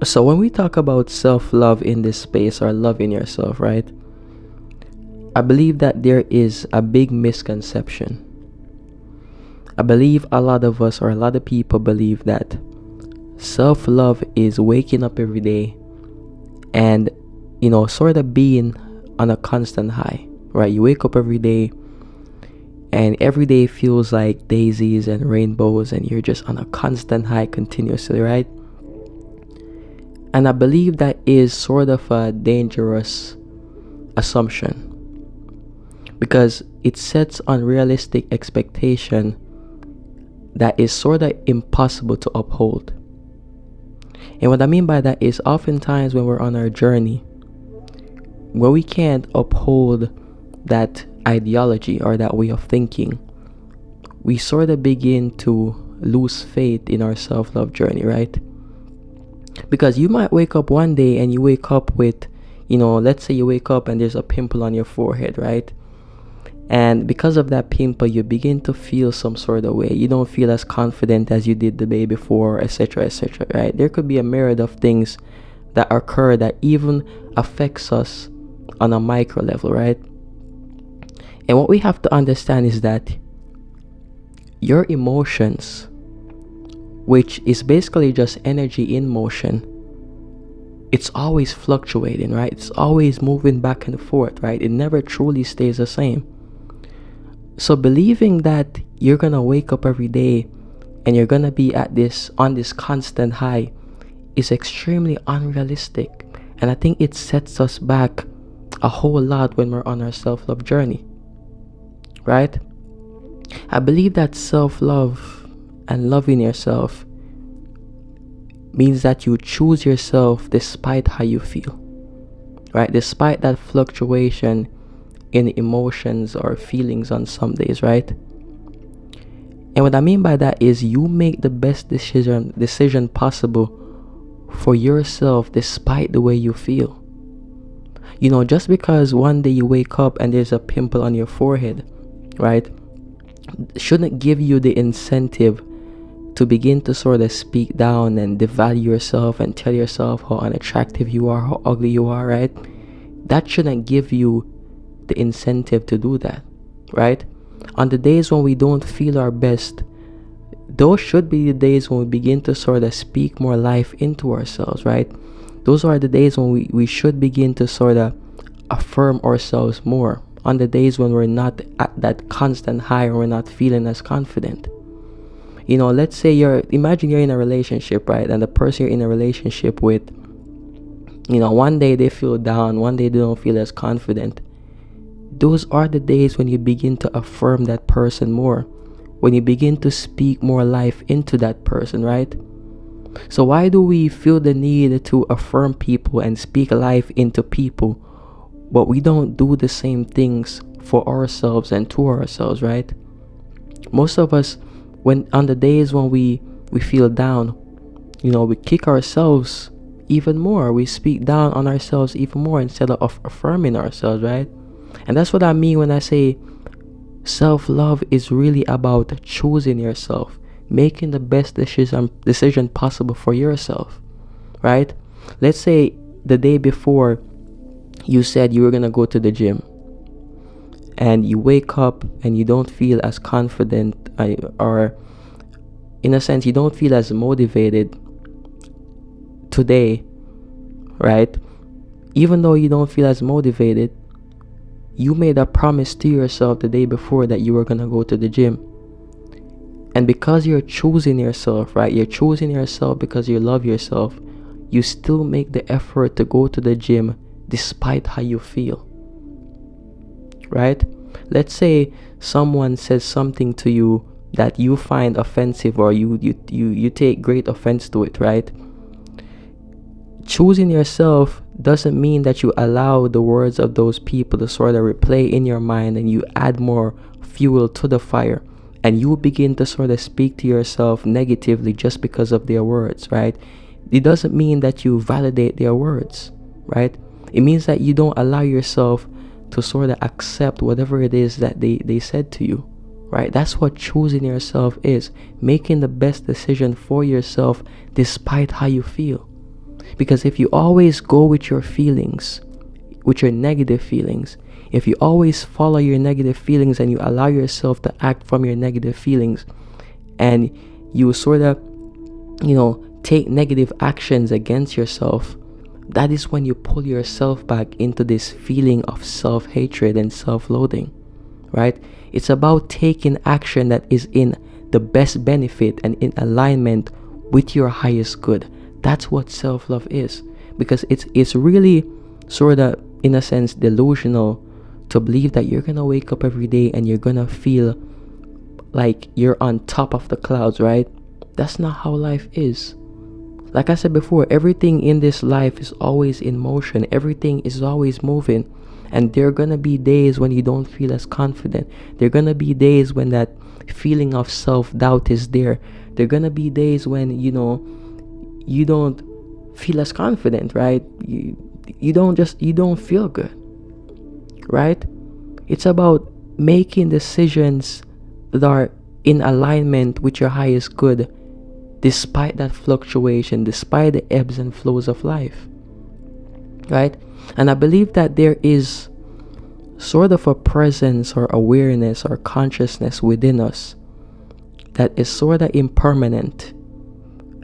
So when we talk about self-love in this space or loving yourself, right? I believe that there is a big misconception. I believe a lot of us or a lot of people believe that self-love is waking up every day and sort of being on a constant high, right? You wake up every day and every day feels like daisies and rainbows and you're just on a constant high continuously, right? And I believe that is sort of a dangerous assumption because it sets unrealistic expectation that is sort of impossible to uphold. And what I mean by that is oftentimes when we're on our journey, when we can't uphold that ideology or that way of thinking, we sort of begin to lose faith in our self-love journey, right? Because you might wake up one day and you wake up with, let's say you wake up and there's a pimple on your forehead, right? And because of that pimple, you begin to feel some sort of way. You don't feel as confident as you did the day before, etc., etc., right? There could be a myriad of things that occur that even affects us on a micro level, right? And what we have to understand is that your emotions, which is basically just energy in motion, it's always fluctuating, right? It's always moving back and forth, right? It never truly stays the same. So believing that you're gonna wake up every day and you're gonna be on this constant high is extremely unrealistic. And I think it sets us back a whole lot when we're on our self-love journey, right? I believe that self-love and loving yourself means that you choose yourself despite how you feel, right? Despite that fluctuation in emotions or feelings on some days, right? And what I mean by that is you make the best decision possible for yourself despite the way you feel. Just because one day you wake up and there's a pimple on your forehead, right, shouldn't give you the incentive to begin to sort of speak down and devalue yourself and tell yourself how unattractive you are, how ugly you are, right? That shouldn't give you the incentive to do that, right? On the days when we don't feel our best, those should be the days when we begin to sort of speak more life into ourselves, right? Those are the days when we should begin to sort of affirm ourselves more. On the days when we're not at that constant high or we're not feeling as confident. Let's say imagine you're in a relationship, right? And the person you're in a relationship with, one day they feel down, one day they don't feel as confident. Those are the days when you begin to affirm that person more, when you begin to speak more life into that person, right? So why do we feel the need to affirm people and speak life into people, but we don't do the same things for ourselves and to ourselves, right? Most of us, when on the days when we feel down, we kick ourselves even more. We speak down on ourselves even more instead of affirming ourselves, right? And that's what I mean when I say self-love is really about choosing yourself, making the best decision possible for yourself, right? Let's say the day before you said you were gonna go to the gym and you wake up and you don't feel as confident or in a sense you don't feel as motivated today, right? Even though you don't feel as motivated, you made a promise to yourself the day before that you were gonna go to the gym. And because you're choosing yourself, right? You're choosing yourself because you love yourself. You still make the effort to go to the gym despite how you feel, right? Let's say someone says something to you that you find offensive or you take great offense to it, right? Choosing yourself doesn't mean that you allow the words of those people to sort of replay in your mind and you add more fuel to the fire and you begin to sort of speak to yourself negatively just because of their words, right? It doesn't mean that you validate their words, right? It means that you don't allow yourself to sort of accept whatever it is that they said to you, right? That's what choosing yourself is, making the best decision for yourself despite how you feel. Because if you always go with your feelings, with your negative feelings, if you always follow your negative feelings and you allow yourself to act from your negative feelings, and you sort of, take negative actions against yourself, that is when you pull yourself back into this feeling of self-hatred and self-loathing, right? It's about taking action that is in the best benefit and in alignment with your highest good. That's what self-love is. Because it's really sort of, in a sense, delusional to believe that you're gonna wake up every day and you're gonna feel like you're on top of the clouds, right? That's not how life is. Like I said before, everything in this life is always in motion. Everything is always moving. And there are going to be days when you don't feel as confident. There are going to be days when that feeling of self-doubt is there. There are going to be days when, you don't feel as confident, right? You don't feel good, right? It's about making decisions that are in alignment with your highest good, despite that fluctuation, despite the ebbs and flows of life, right? And I believe that there is sort of a presence or awareness or consciousness within us that is sort of impermanent.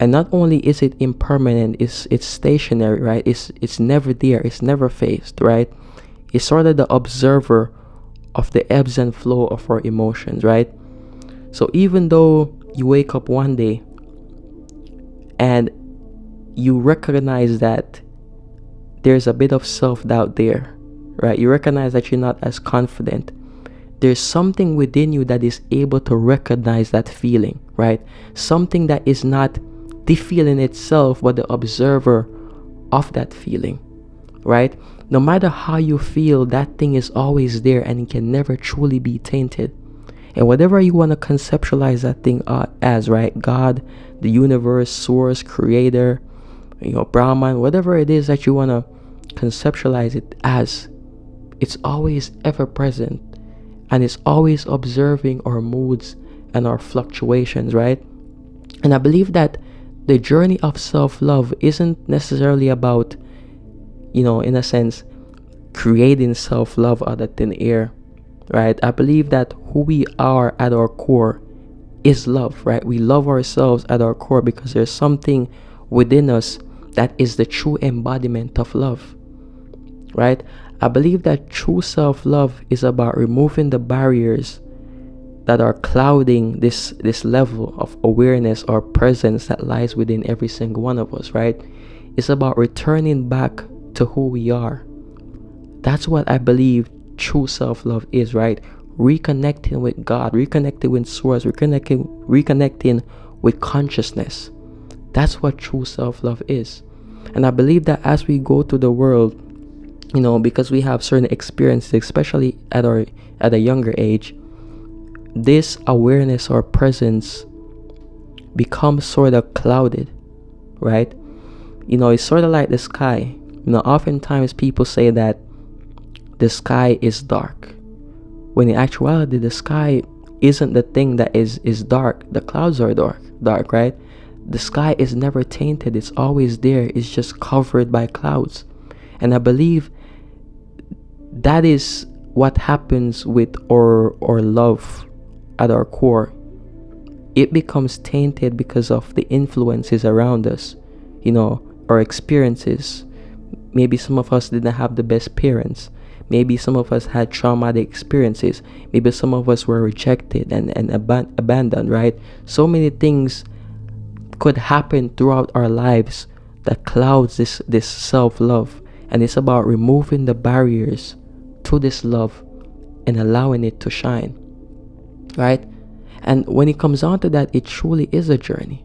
And not only is it impermanent, it's stationary, right? It's never there, it's never phased, right? It's sort of the observer of the ebbs and flow of our emotions, right? So even though you wake up one day and you recognize that there's a bit of self-doubt there, right? You recognize that you're not as confident. There's something within you that is able to recognize that feeling, right? Something that is not the feeling itself, but the observer of that feeling, right? No matter how you feel, that thing is always there and it can never truly be tainted. And whatever you want to conceptualize that thing as, right? God, the universe, source, creator, Brahman, whatever it is that you want to conceptualize it as, it's always ever present and it's always observing our moods and our fluctuations, right? And I believe that the journey of self-love isn't necessarily about, in a sense, creating self-love out of thin air, right? I believe that who we are at our core is love, right? We love ourselves at our core because there's something within us that is the true embodiment of love, right? I believe that true self-love is about removing the barriers that are clouding this level of awareness or presence that lies within every single one of us, right? It's about returning back to who we are. That's what I believe true self-love is, right? Reconnecting with God, reconnecting with source, reconnecting with consciousness. That's what true self-love is. And I believe that as we go through the world, because we have certain experiences, especially at a younger age, this awareness or presence becomes sort of clouded, right? It's sort of like the sky. Oftentimes people say that the sky is dark, when in actuality the sky isn't the thing that is dark. The clouds are dark, right? The sky is never tainted, it's always there, it's just covered by clouds. And I believe that is what happens with our love at our core. It becomes tainted because of the influences around us, our experiences. Maybe some of us didn't have the best parents. Maybe some of us had traumatic experiences. Maybe some of us were rejected and abandoned, right? So many things could happen throughout our lives that clouds this self-love. And it's about removing the barriers to this love and allowing it to shine, right? And when it comes down to that, it truly is a journey.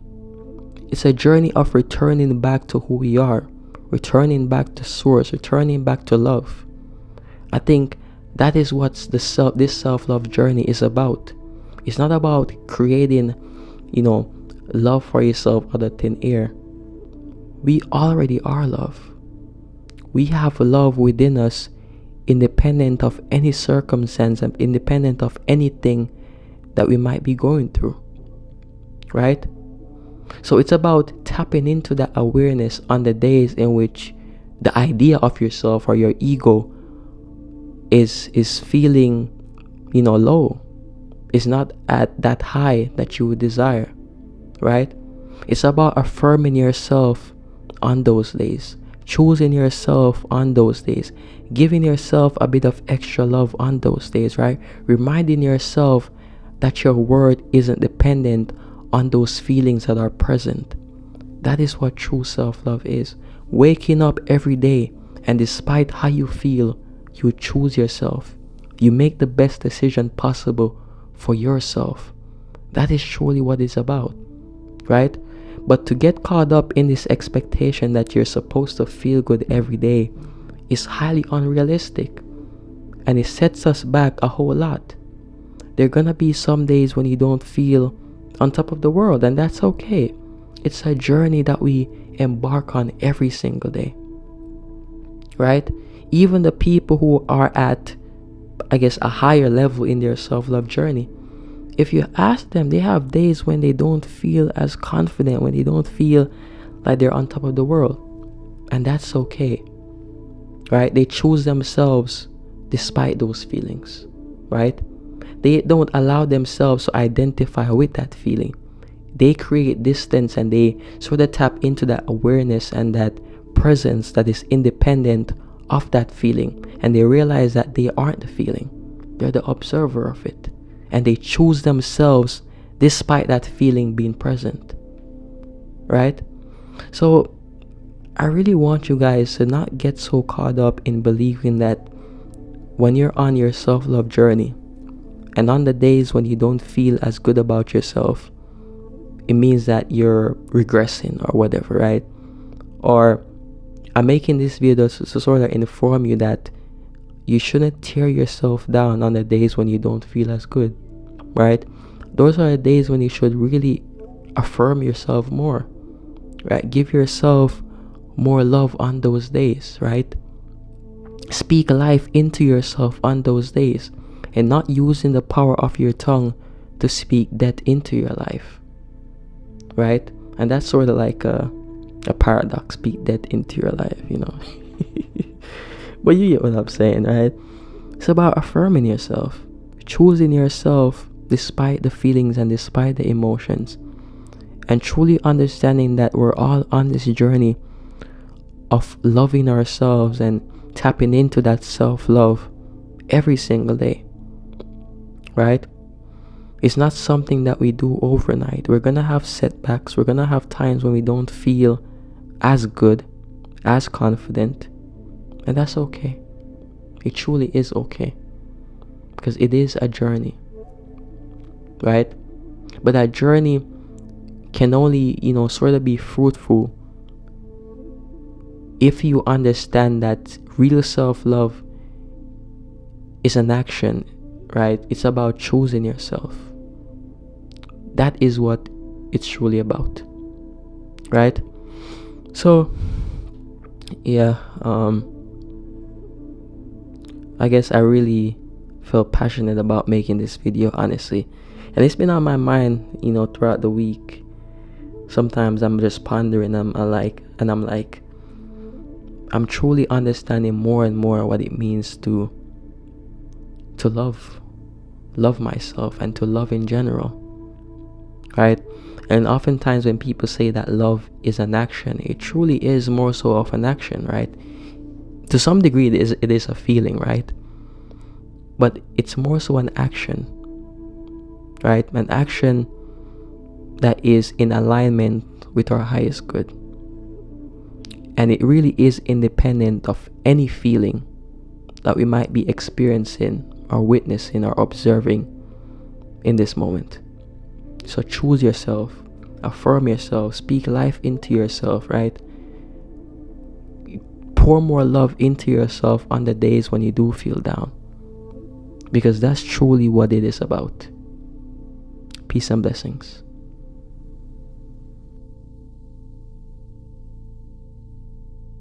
It's a journey of returning back to who we are, returning back to source, returning back to love. I think that is what this self-love journey is about. It's not about creating, love for yourself out of thin air. We already are love. We have love within us, independent of any circumstance and independent of anything that we might be going through, right? So it's about tapping into that awareness on the days in which the idea of yourself or your ego is feeling, low, is not at that high that you would desire, right? It's about affirming yourself on those days, choosing yourself on those days, giving yourself a bit of extra love on those days, right? Reminding yourself that your worth isn't dependent on those feelings that are present. That is what true self-love is. Waking up every day, and despite how you feel, you choose yourself. You make the best decision possible for yourself. That is truly what it's about, right? But to get caught up in this expectation that you're supposed to feel good every day is highly unrealistic, and it sets us back a whole lot. There are gonna be some days when you don't feel on top of the world, and that's okay. It's a journey that we embark on every single day, right? Even the people who are at, I guess, a higher level in their self-love journey, if you ask them, they have days when they don't feel as confident, when they don't feel like they're on top of the world, and that's okay, right? They choose themselves despite those feelings, right? They don't allow themselves to identify with that feeling. They create distance, and they sort of tap into that awareness and that presence that is independent of that feeling, and they realize that they aren't the feeling, they're the observer of it, and they choose themselves despite that feeling being present, right? So I really want you guys to not get so caught up in believing that when you're on your self-love journey, and on the days when you don't feel as good about yourself, it means that you're regressing or whatever, right? Or I'm making this video to sort of inform you that you shouldn't tear yourself down on the days when you don't feel as good, right? Those are the days when you should really affirm yourself more, right? Give yourself more love on those days, right? Speak life into yourself on those days, and not using the power of your tongue to speak death into your life, right? And that's sort of like a paradox. Speak death into your life, But you get what I'm saying, right? It's about affirming yourself, choosing yourself despite the feelings and despite the emotions, and truly understanding that we're all on this journey of loving ourselves and tapping into that self-love every single day, right? It's not something that we do overnight. We're gonna have setbacks. We're gonna have times when we don't feel as good, as confident, and that's okay. It truly is okay, because it is a journey, right? But that journey can only, sort of be fruitful if you understand that real self-love is an action, right? It's about choosing yourself. That is what it's truly about, right? So yeah, I guess I really felt passionate about making this video, honestly, and it's been on my mind, throughout the week. Sometimes I'm just pondering, I'm truly understanding more and more what it means to love myself and to love in general, right? And oftentimes when people say that love is an action, it truly is more so of an action, right? To some degree it is a feeling, right? But it's more so an action, right? An action that is in alignment with our highest good, and it really is independent of any feeling that we might be experiencing or witnessing or observing in this moment. So choose yourself, affirm yourself, speak life into yourself, right? Pour more love into yourself on the days when you do feel down, because that's truly what it is about. Peace and blessings.